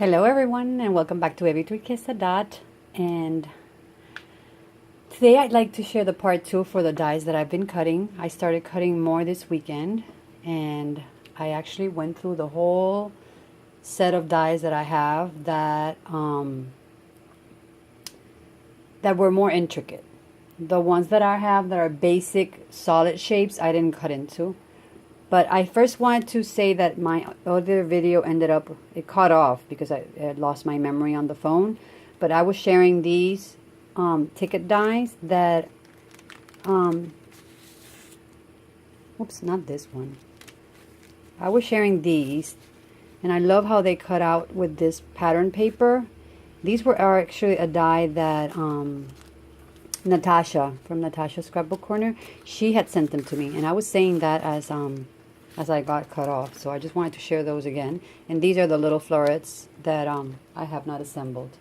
Hello everyone and welcome back to Evie Turquesa Dot. And today I'd like to share the part 2 for the dies that I've been cutting. I started cutting more this weekend and I actually went through the whole set of dies that I have that were more intricate. The ones that I have that are basic solid shapes I didn't cut into. But I first wanted to say that my other video it caught off because I had lost my memory on the phone. But I was sharing these ticket dies that, oops, not this one. I was sharing these, and I love how they cut out with this pattern paper. These are actually a die that Natasha from Natasha Scrapbook Corner, she had sent them to me, and I was saying that as I got cut off. So I just wanted to share those again. And these are the little florets that I have not assembled.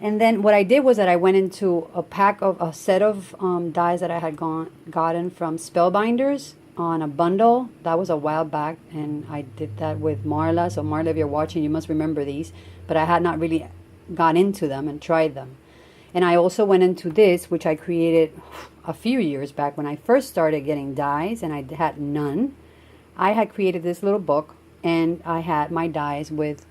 And then what I did was that I went into a set of dies that I had gotten from Spellbinders on a bundle. That was a while back, and I did that with Marla. So Marla, if you're watching, you must remember these. But I had not really got into them and tried them. And I also went into this, which I created a few years back when I first started getting dies, and I had none. I had created this little book, and I had my dies with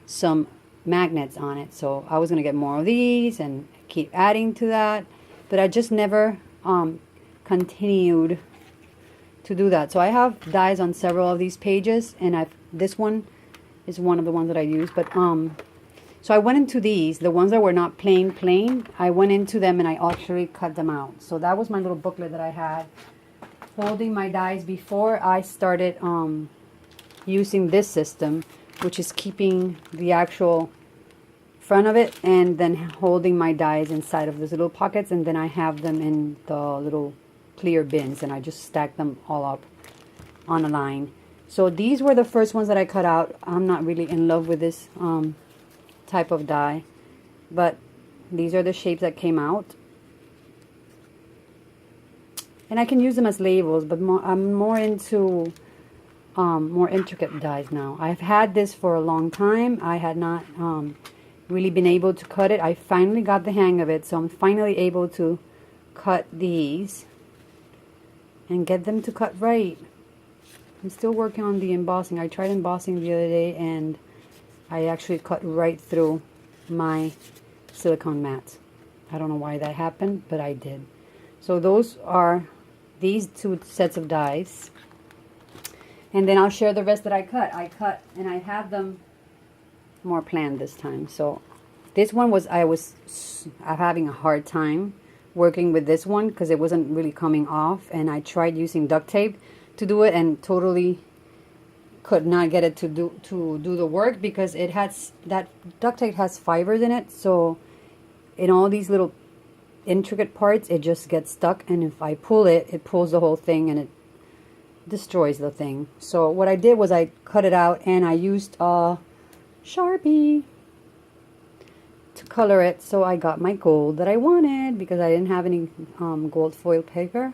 some magnets on it. So I was going to get more of these and keep adding to that. But I just never continued to do that. So I have dies on several of these pages, and this one is one of the ones that I use. But so I went into these, the ones that were not plain. I went into them and I actually cut them out. So that was my little booklet that I had holding my dies before I started using this system, which is keeping the actual front of it and then holding my dies inside of these little pockets, and then I have them in the little clear bins and I just stack them all up on a line. So these were the first ones that I cut out. I'm not really in love with this type of die, but these are the shapes that came out. And I can use them as labels, but I'm more into more intricate dies now. I've had this for a long time. I had not really been able to cut it. I finally got the hang of it, so I'm finally able to cut these and get them to cut right. I'm still working on the embossing. I tried embossing the other day, and I actually cut right through my silicone mats. I don't know why that happened, but I did. So those are these two sets of dies, and then I'll share the rest that I cut and I have them more planned this time. So this one was I'm having a hard time working with this one because it wasn't really coming off, and I tried using duct tape to do it and totally could not get it to do the work because it has that duct tape has fibers in it. So in all these little intricate parts, it just gets stuck, and if I pull it, it pulls the whole thing and it destroys the thing. So what I did was I cut it out and I used a Sharpie to color it. So I got my gold that I wanted because I didn't have any gold foil paper.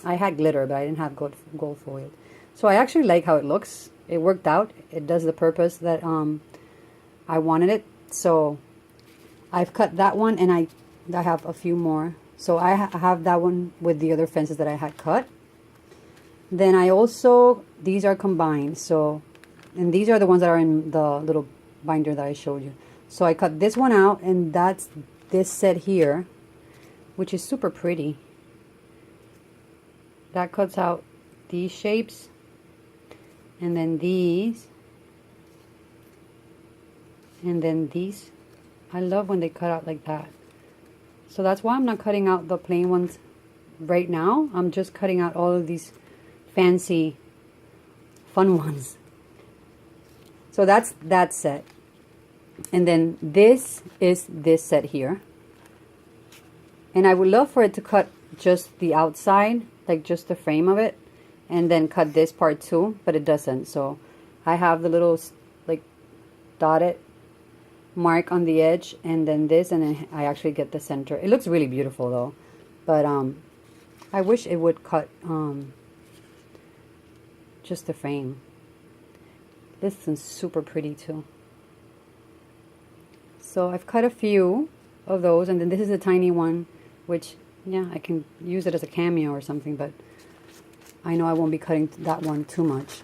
I had glitter, but I didn't have gold foil. So I actually like how it looks. It worked out. It does the purpose that I wanted it. So I've cut that one, and I have a few more. So I have that one with the other fences that I had cut. Then I also, these are combined. So, and these are the ones that are in the little binder that I showed you. So I cut this one out, and that's this set here, which is super pretty. That cuts out these shapes, and then these, and then these. I love when they cut out like that. So that's why I'm not cutting out the plain ones right now. I'm just cutting out all of these fancy, fun ones. So that's that set. And then this is this set here. And I would love for it to cut just the outside, like just the frame of it, and then cut this part too, but it doesn't. So I have the little like dotted mark on the edge, and then this, and then I actually get the center. It looks really beautiful though, but I wish it would cut just the frame. This is super pretty too. So I've cut a few of those, and then this is a tiny one, which, yeah, I can use it as a cameo or something, but I know I won't be cutting that one too much.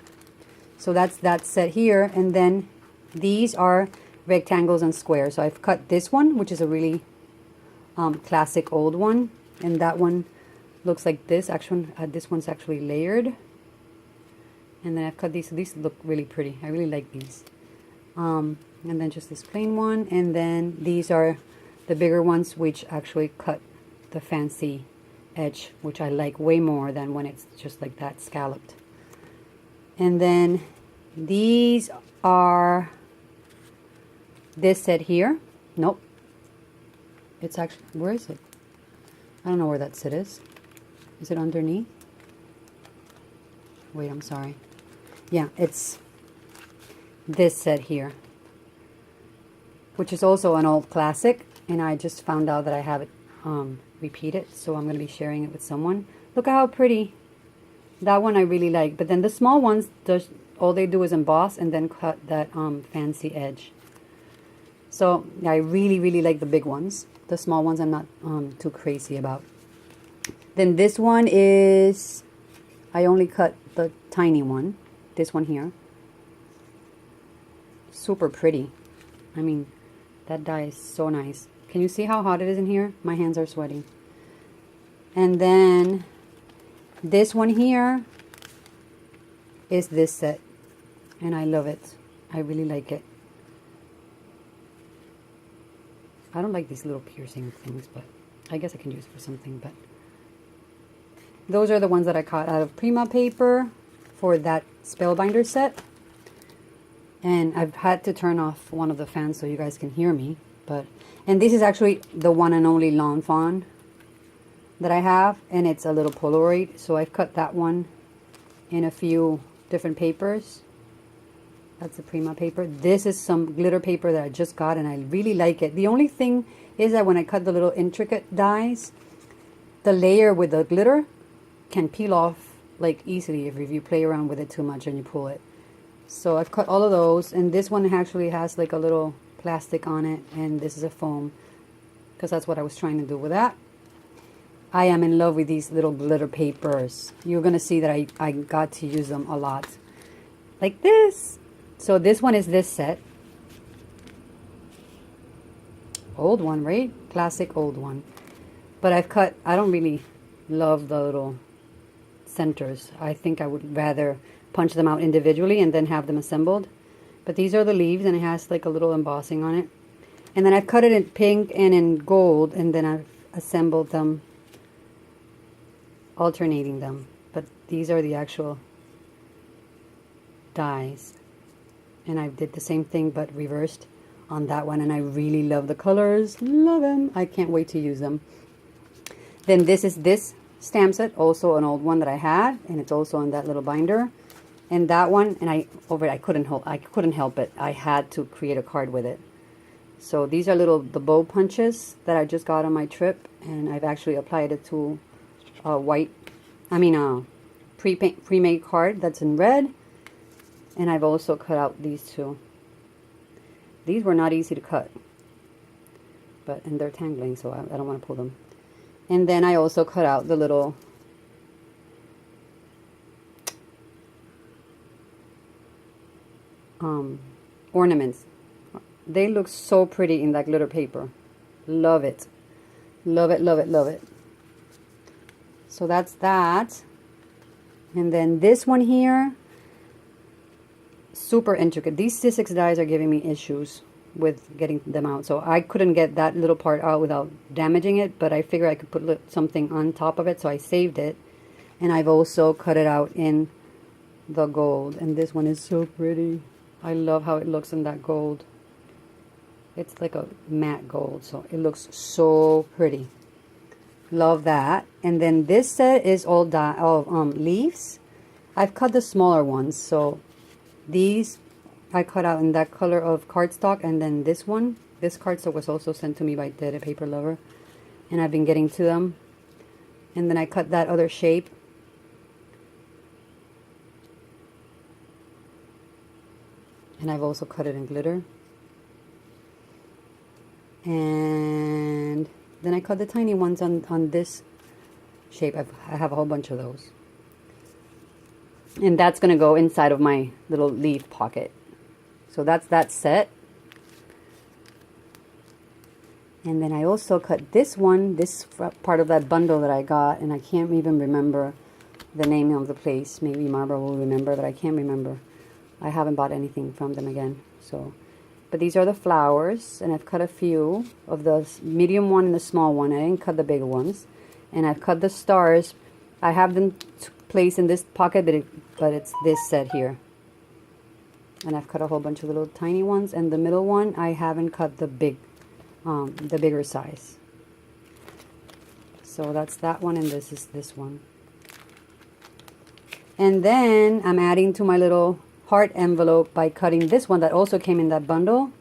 So that's that set here, and then these are rectangles and squares. So I've cut this one, which is a really classic old one, and that one looks like this. Actually, this one's actually layered. And then I've cut these. So these look really pretty. I really like these. And then just this plain one, and then these are the bigger ones, which actually cut the fancy edge, which I like way more than when it's just like that scalloped. And then these are this set here. Nope. It's actually, where is it? I don't know where that set is. Is it underneath? Wait, I'm sorry. Yeah, it's this set here, which is also an old classic, and I just found out that I have it repeated, so I'm going to be sharing it with someone. Look at how pretty. That one I really like, but then the small ones, all they do is emboss and then cut that fancy edge. So I really, really like the big ones. The small ones I'm not too crazy about. Then this one is, I only cut the tiny one. This one here. Super pretty. I mean, that die is so nice. Can you see how hot it is in here? My hands are sweating. And then this one here is this set. And I love it. I really like it. I don't like these little piercing things, but I guess I can use it for something. But those are the ones that I cut out of Prima paper for that Spellbinder set. And I've had to turn off one of the fans so you guys can hear me. And this is actually the one and only Lawn Fawn that I have, and it's a little Polaroid. So I've cut that one in a few different papers. That's the Prima paper. This is some glitter paper that I just got, and I really like it. The only thing is that when I cut the little intricate dies, the layer with the glitter can peel off like easily if you play around with it too much and you pull it. So I've cut all of those, and this one actually has like a little plastic on it, and this is a foam, because that's what I was trying to do with that. I am in love with these little glitter papers. You're gonna see that I got to use them a lot, like this. So this one is this set. Old one, right? Classic old one. But I've cut, I don't really love the little centers. I think I would rather punch them out individually and then have them assembled. But these are the leaves, and it has like a little embossing on it. And then I've cut it in pink and in gold, and then I've assembled them, alternating them. But these are the actual dies. And I did the same thing but reversed on that one, and I really love the colors. Love them. I can't wait to use them. Then this is this stamp set, also an old one that I had, and it's also in that little binder. And that one, and I couldn't help it. I had to create a card with it. So these are the bow punches that I just got on my trip, and I've actually applied it to a pre-made card that's in red. And I've also cut out these two. These were not easy to cut, and they're tangling, so I don't want to pull them. And then I also cut out the little ornaments. They look so pretty in that glitter paper. Love it. Love it, love it, love it. So that's that. And then this one here, super intricate. These C6 dies are giving me issues with getting them out. So I couldn't get that little part out without damaging it, but I figured I could put something on top of it, so I saved it. And I've also cut it out in the gold. And this one is so pretty. I love how it looks in that gold. It's like a matte gold, so it looks so pretty. Love that. And then this set is all leaves. I've cut the smaller ones, so these I cut out in that color of cardstock, and then this cardstock was also sent to me by Dead Paper Lover, and I've been getting to them. And then I cut that other shape. And I've also cut it in glitter. And then I cut the tiny ones on this shape. I have a whole bunch of those. And that's going to go inside of my little leaf pocket. So that's that set. And then I also cut this one, this part of that bundle that I got, and I can't even remember the name of the place. Maybe Marva will remember, but I can't remember. I haven't bought anything from them again. So, but these are the flowers, and I've cut a few of the medium one and the small one. I didn't cut the bigger ones. And I've cut the stars. I have them placed in this pocket, but it's this set here. And I've cut a whole bunch of little tiny ones, and the middle one I haven't cut the bigger size. So that's that one, and this is this one. And then I'm adding to my little heart envelope by cutting this one that also came in that bundle.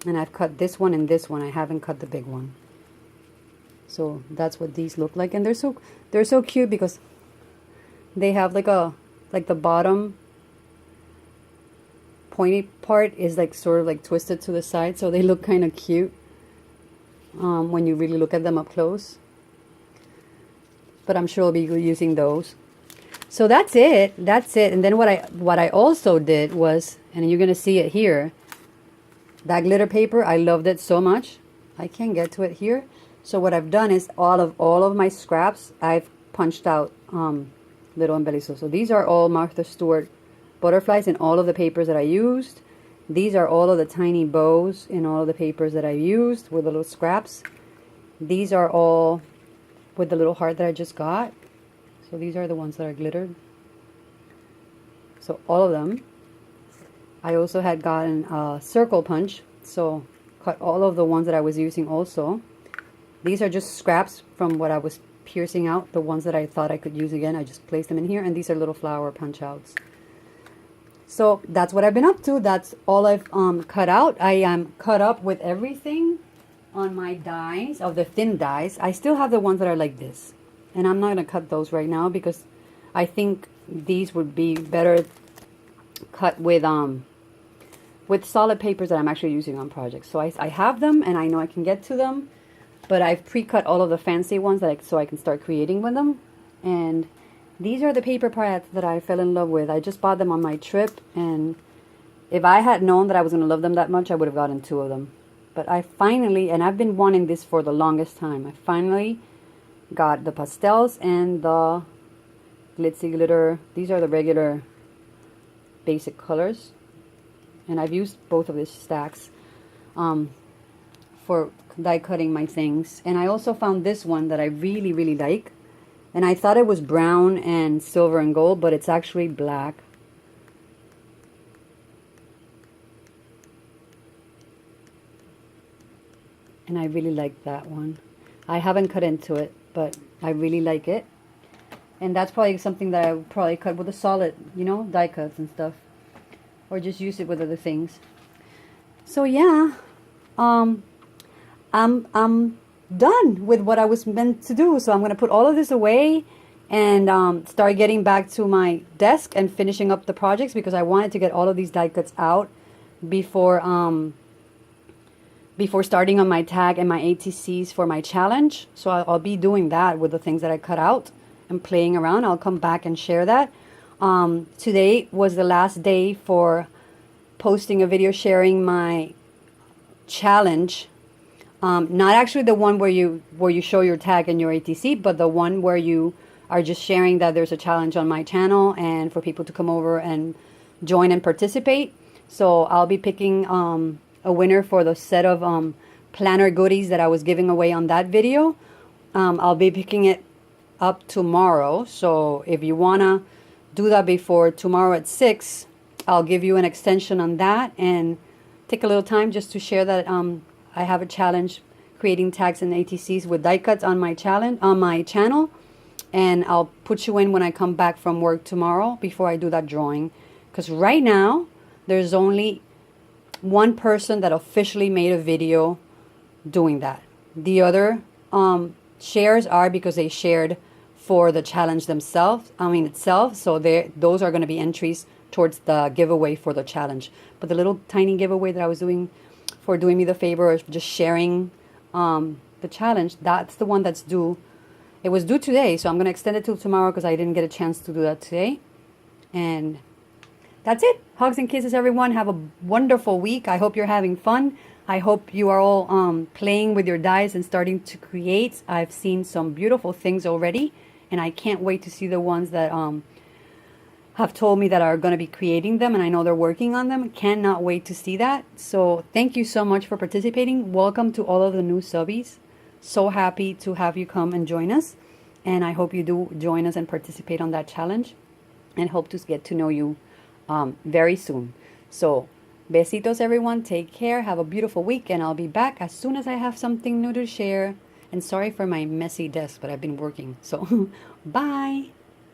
And I've cut this one and this one. I haven't cut the big one. So that's what these look like, and they're so cute because they have like the bottom pointy part is like sort of like twisted to the side, so they look kind of cute when you really look at them up close. But I'm sure I'll be using those. So that's it. And then what I also did was, and you're gonna see it here, that glitter paper. I loved it so much. I can't get to it here. So what I've done is all of my scraps I've punched out little embellishos. So these are all Martha Stewart butterflies in all of the papers that I used. These are all of the tiny bows in all of the papers that I used with the little scraps. These are all with the little heart that I just got. So these are the ones that are glittered. So all of them. I also had gotten a circle punch, so cut all of the ones that I was using also. These are just scraps from what I was piercing out, the ones that I thought I could use again. I just placed them in here, and these are little flower punch outs. So that's what I've been up to. That's all I've cut out. I am cut up with everything on my dies, of the thin dies. I still have the ones that are like this, and I'm not going to cut those right now because I think these would be better cut with solid papers that I'm actually using on projects. So I have them, and I know I can get to them. But I've pre-cut all of the fancy ones so I can start creating with them. And these are the paper pads that I fell in love with. I just bought them on my trip, and if I had known that I was going to love them that much, I would have gotten 2 of them. But I finally, and I've been wanting this for the longest time, I finally got the pastels and the glitzy glitter. These are the regular basic colors. And I've used both of these stacks for die cutting my things. And I also found this one that I really, really like. And I thought it was brown and silver and gold, but it's actually black. And I really like that one. I haven't cut into it, but I really like it. And that's probably something that I would probably cut with a solid, you know, die cuts and stuff. Or just use it with other things. So yeah, I'm done with what I was meant to do. So I'm going to put all of this away and start getting back to my desk and finishing up the projects, because I wanted to get all of these die cuts out before starting on my tag and my ATCs for my challenge. So I'll be doing that with the things that I cut out and playing around. I'll come back and share that. Today was the last day for posting a video sharing my challenge. Not actually the one where you show your tag and your ATC, but the one where you are just sharing that there's a challenge on my channel and for people to come over and join and participate. So I'll be picking a winner for the set of planner goodies that I was giving away on that video. I'll be picking it up tomorrow. So if you want to do that before tomorrow at 6, I'll give you an extension on that and take a little time just to share that I have a challenge creating tags and ATCs with die cuts on my channel, and I'll put you in when I come back from work tomorrow before I do that drawing, because right now there's only one person that officially made a video doing that. The other shares are because they shared for the challenge itself. So those are going to be entries towards the giveaway for the challenge. But the little tiny giveaway that I was doing for doing me the favor of just sharing the challenge. That's the one that's due. It was due today, so I'm going to extend it till tomorrow because I didn't get a chance to do that today. And that's it. Hugs and kisses, everyone. Have a wonderful week. I hope you're having fun. I hope you are all playing with your dies and starting to create. I've seen some beautiful things already, and I can't wait to see the ones that have told me that are going to be creating them, and I know they're working on them. Cannot wait to see that. So thank you so much for participating. Welcome to all of the new subbies. So happy to have you come and join us, and I hope you do join us and participate on that challenge, and hope to get to know you very soon. So besitos, everyone. Take care. Have a beautiful week, and I'll be back as soon as I have something new to share. And sorry for my messy desk, but I've been working. So bye.